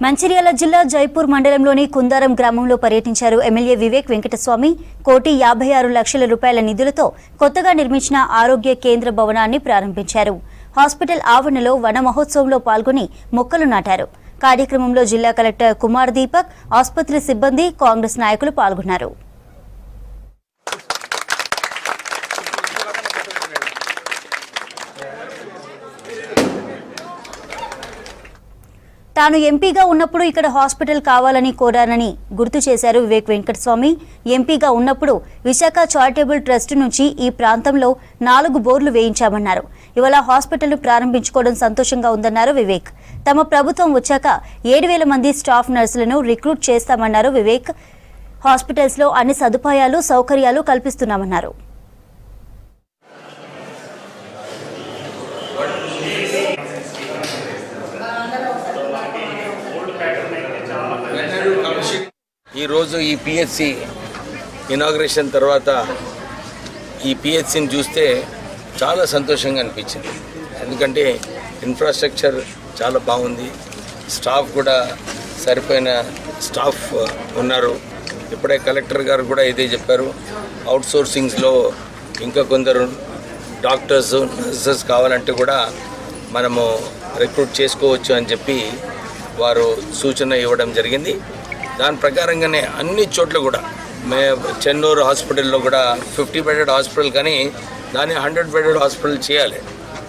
మంచిర్యాల జిల్లా జైపూర్ మండలంలోని కుందారం గ్రామంలో పర్యటించారు ఎమ్మెల్యే వివేక్ వెంకటస్వామి. 1,56,00,000 రూపాయల నిధులతో కొత్తగా నిర్మించిన ఆరోగ్య కేంద్ర భవనాన్ని ప్రారంభించారు. హాస్పిటల్ ఆవరణలో వన మహోత్సవంలో పాల్గొని మొక్కలు నాటారు. కార్యక్రమంలో జిల్లా కలెక్టర్ కుమార్ దీపక్, ఆసుపత్రి సిబ్బంది, కాంగ్రెస్ నాయకులు పాల్గొన్నారు. తాను ఎంపీగా ఉన్నప్పుడు ఇక్కడ హాస్పిటల్ కావాలని కోరానని గుర్తు చేశారు వివేక్ వెంకటస్వామి. ఎంపీగా ఉన్నప్పుడు విశాఖ చారిటబుల్ ట్రస్ట్ నుంచి ఈ ప్రాంతంలో 4 బోర్లు వేయించామన్నారు. ఇవాళ హాస్పిటల్ను ప్రారంభించుకోవడం సంతోషంగా ఉందన్నారు వివేక్. తమ ప్రభుత్వం వచ్చాక 7,000 మంది స్టాఫ్ నర్సులను రిక్రూట్ చేస్తామన్నారు వివేక్. హాస్పిటల్స్లో అన్ని సదుపాయాలు, సౌకర్యాలు కల్పిస్తున్నామన్నారు. ఈరోజు ఈ పిహెచ్సి ఇనాగ్రేషన్ తర్వాత ఈ పిహెచ్సిని చూస్తే చాలా సంతోషంగా అనిపించింది. ఎందుకంటే ఇన్ఫ్రాస్ట్రక్చర్ చాలా బాగుంది, స్టాఫ్ కూడా సరిపోయిన స్టాఫ్ ఉన్నారు. ఇప్పుడే కలెక్టర్ గారు కూడా ఇదే చెప్పారు. అవుట్సోర్సింగ్స్లో ఇంకా కొందరు డాక్టర్స్, నర్సెస్ కావాలంటే కూడా మనము రిక్రూట్ చేసుకోవచ్చు అని చెప్పి వారు సూచన ఇవ్వడం జరిగింది. దాని ప్రకారంగానే అన్ని చోట్ల కూడా చెన్నూరు హాస్పిటల్లో కూడా 50 బెడెడ్ హాస్పిటల్ కానీ దాన్ని 100 బెడెడ్ హాస్పిటల్ చేయాలి.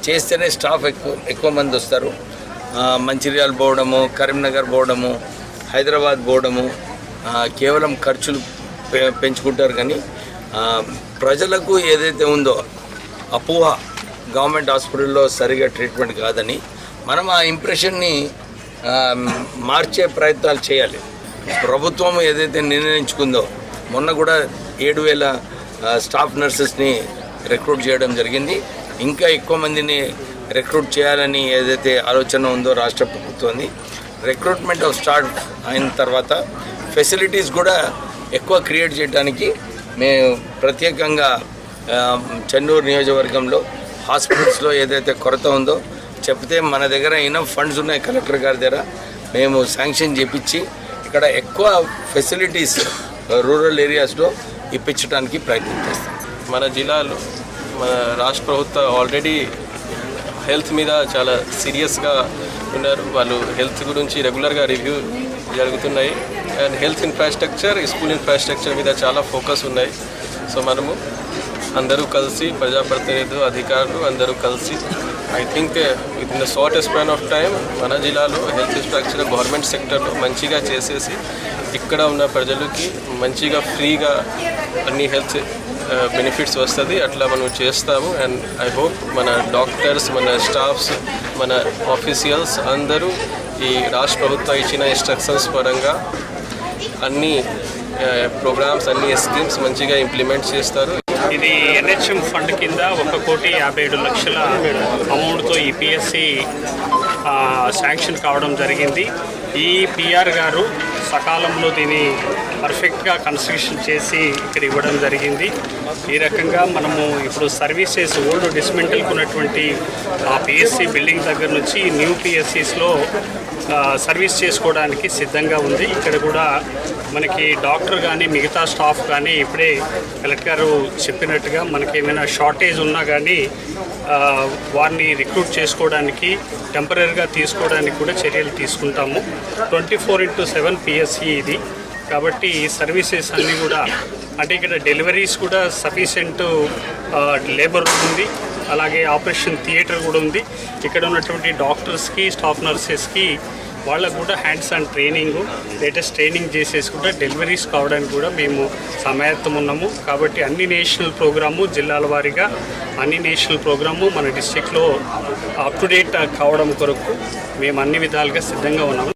చేస్తేనే స్టాఫ్ ఎక్కువ మంది వస్తారు. మంచిర్యాల పోవడము, కరీంనగర్ పోవడము, హైదరాబాద్ పోవడము కేవలం ఖర్చులు పెంచుకుంటారు. కానీ ప్రజలకు ఏదైతే ఉందో అపోహ గవర్నమెంట్ హాస్పిటల్లో సరిగా ట్రీట్మెంట్ కాదని మనం ఆ ఇంప్రెషన్ని మార్చే ప్రయత్నాలు చేయాలి. ప్రభుత్వం ఏదైతే నిర్ణయించుకుందో, మొన్న కూడా 7,000 స్టాఫ్ నర్సెస్ని రిక్రూట్ చేయడం జరిగింది. ఇంకా ఎక్కువ మందిని రిక్రూట్ చేయాలని ఏదైతే ఆలోచన ఉందో రాష్ట్ర ప్రభుత్వాన్ని, రిక్రూట్మెంట్ ఆఫ్ స్టార్ట్ అయిన తర్వాత ఫెసిలిటీస్ కూడా ఎక్కువ క్రియేట్ చేయడానికి మేము ప్రత్యేకంగా చెన్నూరు నియోజకవర్గంలో హాస్పిటల్స్లో ఏదైతే కొరత ఉందో చెప్తే మన దగ్గర ఇనఫ్ ఫండ్స్ ఉన్నాయి. కలెక్టర్ గారి దగ్గర మేము శాంక్షన్ చేపించి ఇక్కడ ఎక్కువ ఫెసిలిటీస్ రూరల్ ఏరియాస్లో ఇప్పించడానికి ప్రయత్నం చేస్తాం. మన జిల్లాలో మన రాష్ట్ర ప్రభుత్వం ఆల్రెడీ హెల్త్ మీద చాలా సీరియస్గా ఉన్నారు. వాళ్ళు హెల్త్ గురించి రెగ్యులర్గా రివ్యూ జరుగుతున్నాయి. And health infrastructure, school infrastructure మీద చాలా ఫోకస్ ఉన్నాయి. సో మనము అందరూ కలిసి, ప్రజాప్రతినిధులు, అధికారులు అందరూ కలిసి I think with in the shortest span of time మన జిల్లాలో హెల్త్ ఇన్ఫ్రాస్ట్రక్చర్ గవర్నమెంట్ సెక్టర్లో మంచిగా చేసేసి ఇక్కడ ఉన్న ప్రజలకి మంచిగా ఫ్రీగా అన్ని హెల్త్ బెనిఫిట్స్ వస్తుంది. అట్లా మనం చేస్తాము. అండ్ ఐ హోప్ మన డాక్టర్స్, మన స్టాఫ్స్, మన ఆఫీషియల్స్ అందరూ ఈ రాష్ట్ర ప్రభుత్వం ఇచ్చిన ఇన్స్ట్రక్షన్స్ పరంగా అన్ని ప్రోగ్రామ్స్, అన్ని స్కీమ్స్ మంచిగా ఇంప్లిమెంట్ చేస్తారు. ఇది ఎన్హెచ్ఎం ఫండ్ కింద 1,57,00,000 అమౌంట్తో ఈ పిఎస్సి శాంక్షన్ కావడం జరిగింది. ఈ పిఆర్ గారు సకాలంలో దీన్ని పర్ఫెక్ట్గా కన్స్ట్రక్షన్ చేసి ఇక్కడ ఇవ్వడం జరిగింది. ఈ రకంగా మనము ఇప్పుడు సర్వీసెస్ ఓల్డ్ డిస్మెంటల్కి ఉన్నటువంటి ఆ పిఎస్సి బిల్డింగ్ దగ్గర నుంచి న్యూ పిఎస్సిస్లో సర్వీస్ చేసుకోవడానికి సిద్ధంగా ఉంది. ఇక్కడ కూడా మనకి డాక్టర్ కానీ మిగతా స్టాఫ్ కానీ ఇప్పుడే కలెక్టర్ గారు చెప్పినట్టుగా మనకి ఏమైనా షార్టేజ్ ఉన్నా కానీ వారిని రిక్రూట్ చేసుకోవడానికి, టెంపరీగా తీసుకోవడానికి కూడా చర్యలు తీసుకుంటాము. 24/7 పిఎస్సి ఇది కాబట్టి సర్వీసెస్ అన్నీ కూడా, అంటే ఇక్కడ డెలివరీస్ కూడా సఫిషియెంట్ లేబర్ ఉంది. అలాగే ఆపరేషన్ థియేటర్ కూడా ఉంది. ఇక్కడ ఉన్నటువంటి డాక్టర్స్కి, స్టాఫ్ నర్సెస్కి వాళ్ళకు కూడా hands on training, latest training చేసేసి కూడా డెలివరీస్ కావడానికి కూడా మేము సమాయత్తం ఉన్నాము. కాబట్టి అన్ని నేషనల్ ప్రోగ్రాము, జిల్లాల వారీగా అన్ని నేషనల్ ప్రోగ్రాము మన డిస్ట్రిక్ట్లో అప్ టు డేట్ కావడం కొరకు మేము అన్ని విధాలుగా సిద్ధంగా ఉన్నాము.